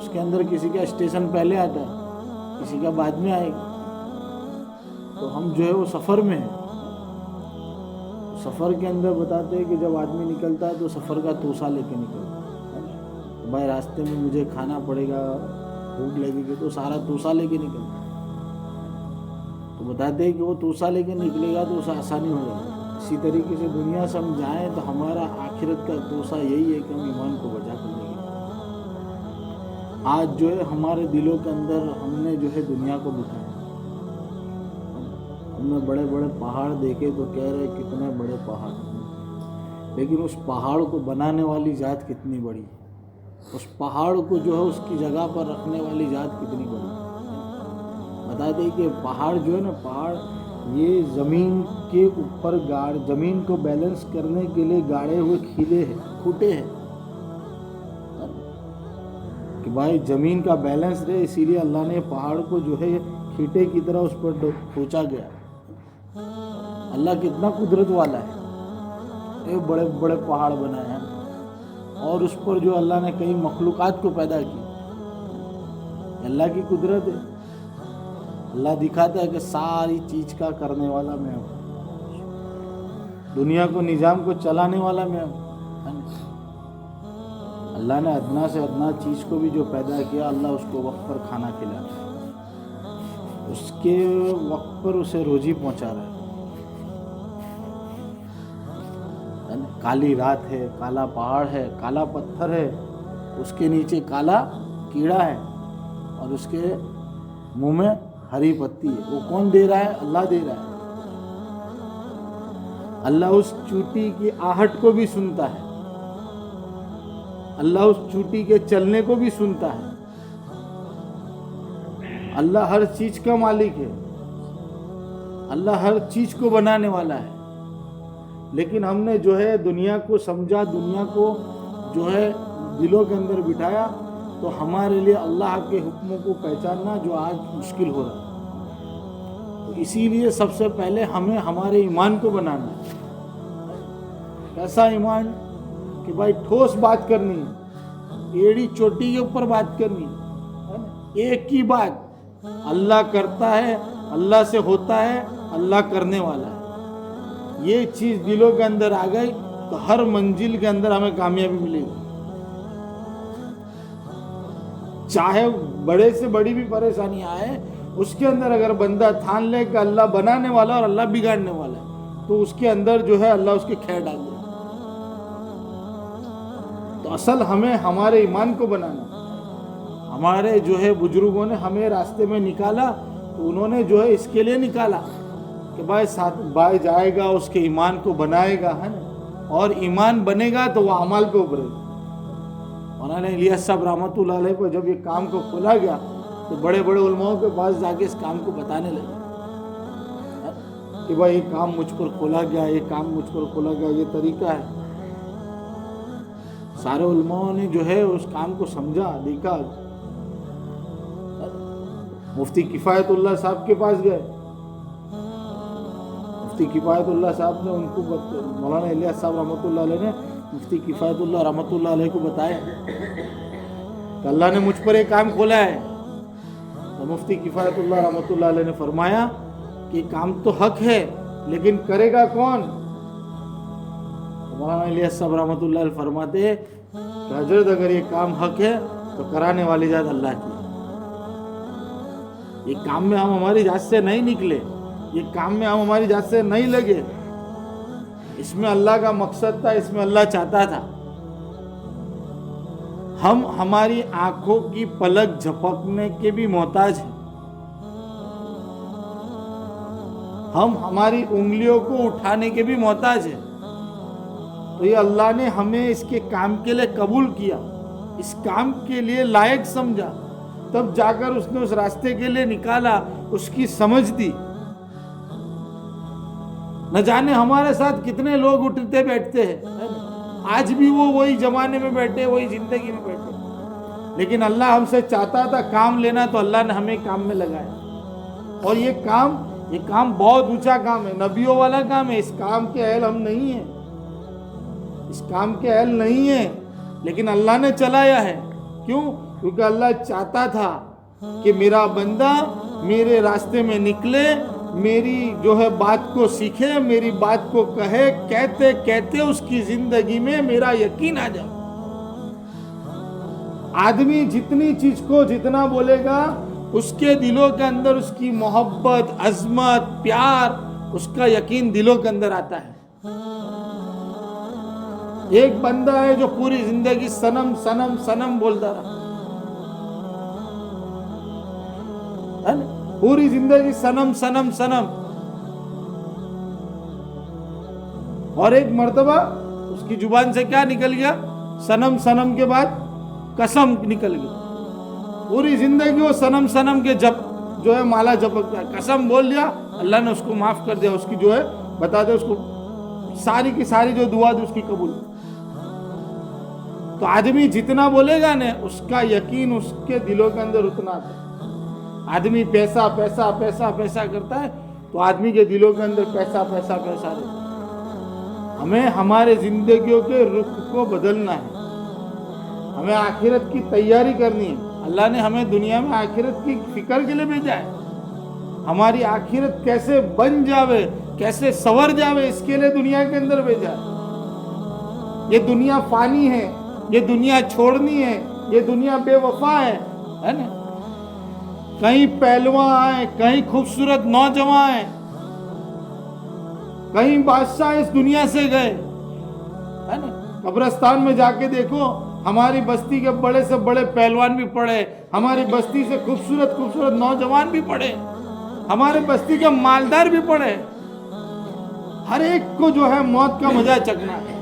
اس کے اندر کسی کا اسٹیشن پہلے آتا ہے، کسی کا بعد میں آئے گا. تو ہم جو ہے وہ سفر میں ہیں. سفر کے اندر بتاتے ہیں کہ جب آدمی نکلتا ہے تو سفر کا توسا لے کے نکلتا ہے. بھائی راستے میں مجھے کھانا پڑے گا، بھوک لگے گی، تو سارا توسا لے کے نکلتا ہے. تو بتاتے ہیں کہ وہ توسا لے کے نکلے گا تو اسے آسانی ہو جائے گی. اسی طریقے سے دنیا سے ہم جائیں تو ہمارا آخرت کا توسا یہی ہے کہ ہم ایمان کو بچا کر لیں گے. آج جو ہے ہمارے دلوں کے اندر ہم نے جو ہے دنیا کو بٹھایا. ہم نے بڑے بڑے پہاڑ دیکھے تو کہہ رہے کتنے بڑے پہاڑ، لیکن اس پہاڑ کو بنانے والی ذات کتنی بڑی ہے. اس پہاڑ کو جو ہے اس کی جگہ پر رکھنے والی ذات کتنی بڑی ہے. بتا دیں کہ پہاڑ جو ہے نا، پہاڑ یہ زمین کے اوپر زمین کو بیلنس کرنے کے لیے گاڑے ہوئے کھیلے ہیں، کھوٹے ہیں کہ بھائی زمین کا بیلنس رہے. اسی لیے اللہ نے پہاڑ کو جو ہے کھیٹے کی طرح اس پر کھوچا گیا. اللہ کتنا قدرت والا ہے، یہ بڑے بڑے پہاڑ بنائے ہیں اور اس پر جو اللہ نے کئی مخلوقات کو پیدا کی. اللہ کی قدرت ہے. اللہ دکھاتا ہے کہ ساری چیز کا کرنے والا میں ہوں، دنیا کو نظام کو چلانے والا میں ہوں. اللہ نے ادنا سے ادنا چیز کو بھی جو پیدا کیا، اللہ اس کو وقت پر کھانا کھلاتا ہے، اس کے وقت پر اسے روزی پہنچا رہا ہے. کالی رات ہے، کالا پہاڑ ہے، کالا پتھر ہے، اس کے نیچے کالا کیڑا ہے اور اس کے منہ میں ہری پتی ہے. وہ کون دے رہا ہے؟ اللہ دے رہا ہے. اللہ اس چوٹی کی آہٹ کو بھی سنتا ہے، اللہ اس چوٹی کے چلنے کو بھی سنتا ہے. اللہ ہر چیز کا مالک ہے، اللہ ہر چیز کو بنانے والا ہے. لیکن ہم نے جو ہے دنیا کو سمجھا، دنیا کو جو ہے دلوں کے اندر بٹھایا، تو ہمارے لیے اللہ کے حکموں کو پہچاننا جو آج مشکل ہو رہا ہے. تو اسی لیے سب سے پہلے ہمیں ہمارے ایمان کو بنانا ہے. ایسا ایمان کہ بھائی ٹھوس بات کرنی ہے، ایڑی چوٹی کے اوپر بات کرنی ہے، ایک ہی بات، اللہ کرتا ہے، اللہ سے ہوتا ہے، اللہ کرنے والا ہے. یہ چیز دلوں کے اندر آ گئی تو ہر منزل کے اندر ہمیں کامیابی ملے گی. چاہے بڑے سے بڑی بھی پریشانی آئے، اس کے اندر اگر بندہ ٹھان لے کہ اللہ بنانے والا اور اللہ بگاڑنے والا ہے، تو اس کے اندر جو ہے اللہ اس کے خیر ڈال دے. تو اصل ہمیں ہمارے ایمان کو بنانا. ہمارے جو ہے بزرگوں نے ہمیں راستے میں نکالا تو انہوں نے جو ہے اس کے لیے نکالا کہ بھائی جائے گا اس کے ایمان کو بنائے گا، ہے نا، اور ایمان بنے گا تو وہ اعمال پہ ابھرے گا. مولانا الیاس صاحب رحمۃ اللہ علیہ کو جب یہ کام کو کھولا گیا تو بڑے بڑے علماؤں کے پاس جا کے اس کام کو بتانے لگے کہ بھائی یہ کام مجھ پر کھولا گیا، یہ کام مجھ پر کھولا گیا، یہ طریقہ ہے. سارے علماؤں نے جو ہے اس کام کو سمجھا، دیکھا. مفتی کفایت اللہ صاحب کے پاس گئے. مفتی کفایت اللہ صاحب نے ان کو مولانا الیاس صاحب رحمۃ اللہ علیہ نے مفتی کفایت اللہ رحمۃ اللہ علیہ کو بتایا کہ اللہ نے مجھ پر ایک کام کھولا ہے. تو مفتی کفایت اللہ رحمۃ اللہ علیہ نے فرمایا کہ کام تو حق ہے لیکن کرے گا کون؟ مولانا الیاس صاحب رحمۃ اللہ علیہ فرماتے کہ حضرت اگر یہ کام حق ہے تو کرانے والی ذات اللہ کی. یہ کام میں ہم ہماری ذات سے نہیں نکلے، یہ کام میں ہم ہماری ذات سے نہیں لگے. اس میں اللہ کا مقصد تھا، اس میں اللہ چاہتا تھا. ہم ہماری آنکھوں کی پلک جھپکنے کے بھی محتاج ہیں، ہم ہماری انگلیوں کو اٹھانے کے بھی محتاج ہیں. تو یہ اللہ نے ہمیں اس کے کام کے لیے قبول کیا، اس کام کے لیے لائق سمجھا، تب جا کر اس نے اس راستے کے لیے نکالا، اس کی سمجھ دی. نہ جانے ہمارے ساتھ کتنے لوگ اٹھتے بیٹھتے ہیں، آج بھی وہ وہی زمانے میں بیٹھے، وہی زندگی میں بیٹھے، لیکن اللہ ہم سے چاہتا تھا کام لینا تو اللہ نے ہمیں کام میں لگایا. اور یہ کام بہت اونچا کام ہے، نبیوں والا کام ہے. اس کام کے اہل ہم نہیں ہیں، اس کام کے اہل نہیں ہیں، لیکن اللہ نے چلایا ہے. کیوں؟ کیونکہ اللہ چاہتا تھا کہ میرا بندہ میرے راستے میں نکلے، میری جو ہے بات کو سیکھے، میری بات کو کہے، کہتے کہتے اس کی زندگی میں میرا یقین آ جائے۔ آدمی جتنی چیز کو جتنا بولے گا، اس کے دلوں کے اندر اس کی محبت، عظمت، پیار، اس کا یقین دلوں کے اندر آتا ہے۔ ایک بندہ ہے جو پوری زندگی صنم صنم صنم بولتا رہا، پوری زندگی صنم صنم صنم، اور ایک مرتبہ اس کی زبان سے کیا نکل گیا؟ صنم صنم کے بعد قسم نکل گئی۔ پوری زندگی وہ صنم صنم کے جب جو ہے مالا جپکتا ہے، قسم بول دیا، اللہ نے اس کو معاف کر دیا، اس کی جو ہے بتا دے، اس کو ساری کی ساری جو دعا دی اس کی قبول۔ تو آدمی جتنا بولے گا نا، اس کا یقین اس کے دلوں کے اندر اتنا آتا ہے۔ آدمی پیسہ پیسہ پیسہ پیسہ کرتا ہے تو آدمی کے دلوں کے اندر پیسہ پیسہ پیسہ رہتا ہے۔ ہمیں ہمارے زندگیوں کے رخ کو بدلنا ہے، ہمیں آخرت کی تیاری کرنی ہے۔ اللہ نے ہمیں دنیا میں آخرت کی فکر کے لیے بھیجا ہے۔ ہماری آخرت کیسے بن جاوے، کیسے سور جاوے، اس کے لیے دنیا کے اندر بھیجا ہے۔ یہ دنیا فانی ہے، یہ دنیا چھوڑنی ہے، یہ دنیا بے وفا ہے نا۔ کہیں پہلوان آئے، کہیں خوبصورت نوجوان آئے، کہیں بادشاہ اس دنیا سے گئے، ہے نا۔ قبرستان میں جا کے دیکھو، ہماری بستی کے بڑے سے بڑے پہلوان بھی پڑے، ہماری بستی سے خوبصورت خوبصورت نوجوان بھی پڑے، ہمارے بستی کے مالدار بھی پڑے۔ ہر ایک کو جو ہے موت کا مزہ چکنا ہے،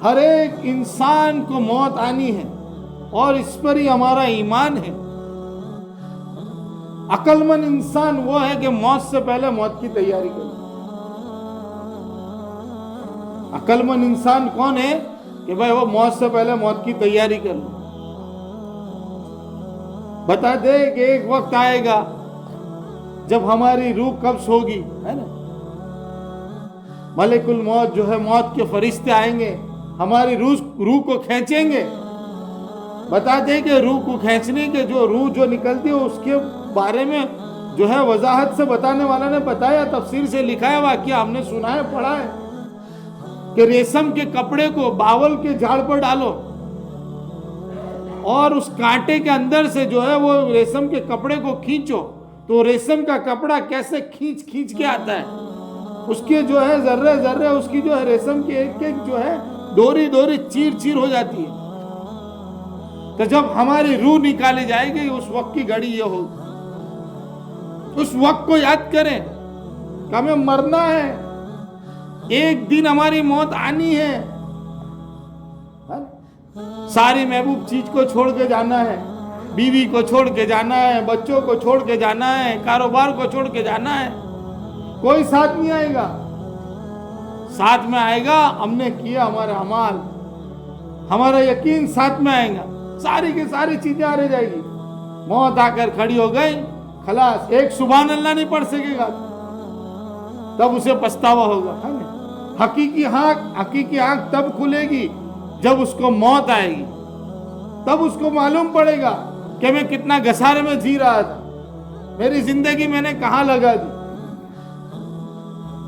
ہر ایک انسان کو موت آنی ہے، اور اس پر ہی ہمارا ایمان ہے۔ عقل مند انسان وہ ہے کہ موت سے پہلے موت کی تیاری کرے۔ عقل مند انسان کون ہے کہ بھائی وہ موت سے پہلے موت کی تیاری کر لو۔ بتا دے کہ ایک وقت آئے گا جب ہماری روح قبض ہوگی، ہے نا۔ ملک الموت جو ہے، موت کے فرشتے آئیں گے، ہماری روح کو کھینچیں گے۔ بتا دے کہ روح کو کھینچنے کے جو روح جو نکلتی ہے، اس کے بارے میں جو ہے وضاحت سے بتانے والا نے بتایا، تفسیر سے لکھا ہے، واقعہ ہم نے سنا ہے، پڑھا ہے کہ ریشم کے کپڑے کو باول کے جھاڑ پر ڈالو، اور اس کانٹے کے اندر سے جو ہے وہ ریشم کے کپڑے کو کھینچو، تو ریشم کا کپڑا کیسے کھینچ کے آتا ہے، اس کے جو ہے ذرے ذرے، اس کی جو ہے ریشم کی ایک ایک جو ہے ڈوری چیر ہو جاتی ہے۔ تو جب ہماری روح نکالی جائے گی، اس وقت کی گھڑی یہ ہوگی۔ اس وقت کو یاد کریں کہ ہمیں مرنا ہے، ایک دن ہماری موت آنی ہے۔ ساری محبوب چیز کو چھوڑ کے جانا ہے، بیوی کو چھوڑ کے جانا ہے، بچوں کو چھوڑ کے جانا ہے، کاروبار کو چھوڑ کے جانا ہے۔ کوئی ساتھ نہیں آئے گا، ساتھ میں آئے گا ہم نے کیا ہمارا اعمال، ہمارا یقین ساتھ میں آئے گا۔ ساری کی ساری چیزیں آ رہ جائے گی، موت آ کر کھڑی ہو گئی، خلاص ایک سبحان اللہ نہیں پڑھ سکے گا، تب اسے پچھتاوا ہوگا۔ حقیقی آنکھ تب کھلے گی جب اس کو موت آئے گی، تب اس کو معلوم پڑے گا کہ میں کتنا گسارے میں جی رہا تھا، میری زندگی میں نے کہاں لگا دی۔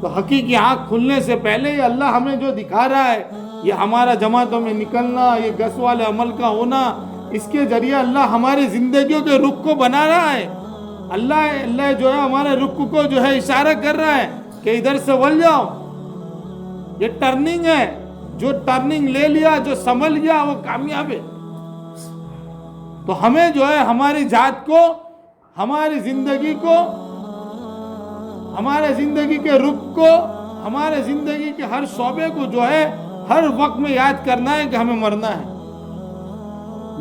تو حقیقی آنکھ کھلنے سے پہلے یہ اللہ ہمیں جو دکھا رہا ہے، یہ ہمارا جماعتوں میں نکلنا، یہ گس والے عمل کا ہونا، اس کے ذریعے اللہ ہماری زندگیوں کے رخ کو بنا رہا ہے۔ اللہ جو ہے ہمارے رخ کو جو ہے اشارہ کر رہا ہے کہ ادھر سے ول جاؤ، یہ ٹرننگ ہے، جو ٹرننگ لے لیا، جو سنبھل گیا، وہ کامیاب ہے۔ تو ہمیں جو ہے ہماری ذات کو، ہماری زندگی کو، ہمارے زندگی کے رخ کو، ہمارے زندگی کے ہر شعبے کو جو ہے ہر وقت میں یاد کرنا ہے کہ ہمیں مرنا ہے۔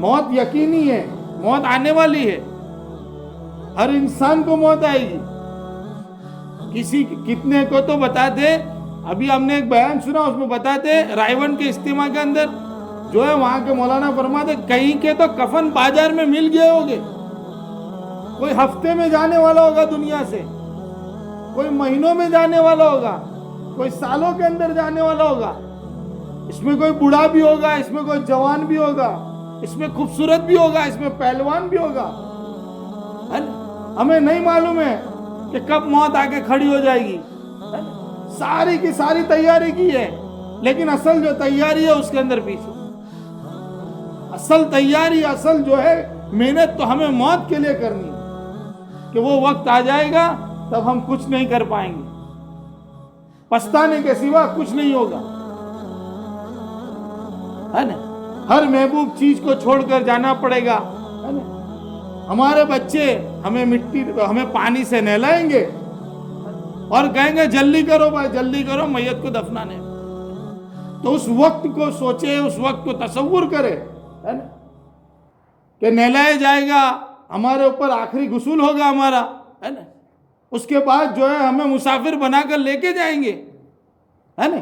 موت یقینی ہے، موت آنے والی ہے، ہر انسان کو موت آئے گی۔ کتنے کو تو بتاتے، ابھی ہم نے ایک بیان سنا، اس میں بتاتے رائے ون کے اجتماع کے اندر جو ہے وہاں کے مولانا فرماتے کہیں کے تو کفن بازار میں مل گئے ہوگے، کوئی ہفتے میں جانے والا ہوگا دنیا سے، کوئی مہینوں میں جانے والا ہوگا، کوئی سالوں کے اندر جانے والا ہوگا، اس میں کوئی بوڑھا بھی ہوگا، اس میں کوئی جوان بھی ہوگا، اس میں خوبصورت بھی ہوگا، اس میں پہلوان بھی ہوگا، ہے نا؟ ہمیں نہیں معلوم ہے کہ کب موت آ کے کھڑی ہو جائے گی، ہے نا؟ ساری کی ساری تیاری کی ہے، لیکن اصل جو تیاری ہے اس کے اندر پیچھے اصل تیاری، اصل جو ہے محنت تو ہمیں موت کے لیے کرنی ہے کہ وہ وقت آ جائے گا تب ہم کچھ نہیں کر پائیں گے، پچھتانے کے سوا کچھ نہیں ہوگا، ہے نا؟ ہر محبوب چیز کو چھوڑ کر جانا پڑے گا، ہے نا؟ ہمارے بچے ہمیں پانی سے نہلائیں گے اور کہیں گے جلدی کرو بھائی، جلدی کرو میت کو دفنانے، تو اس وقت کو سوچے، اس وقت کو تصور کرے، ہے نا؟ کہ نہلایا جائے گا، ہمارے اوپر آخری غسل ہوگا ہمارا، ہے نا؟ اس کے بعد جو ہے ہمیں مسافر بنا کر لے کے جائیں گے، ہے نا؟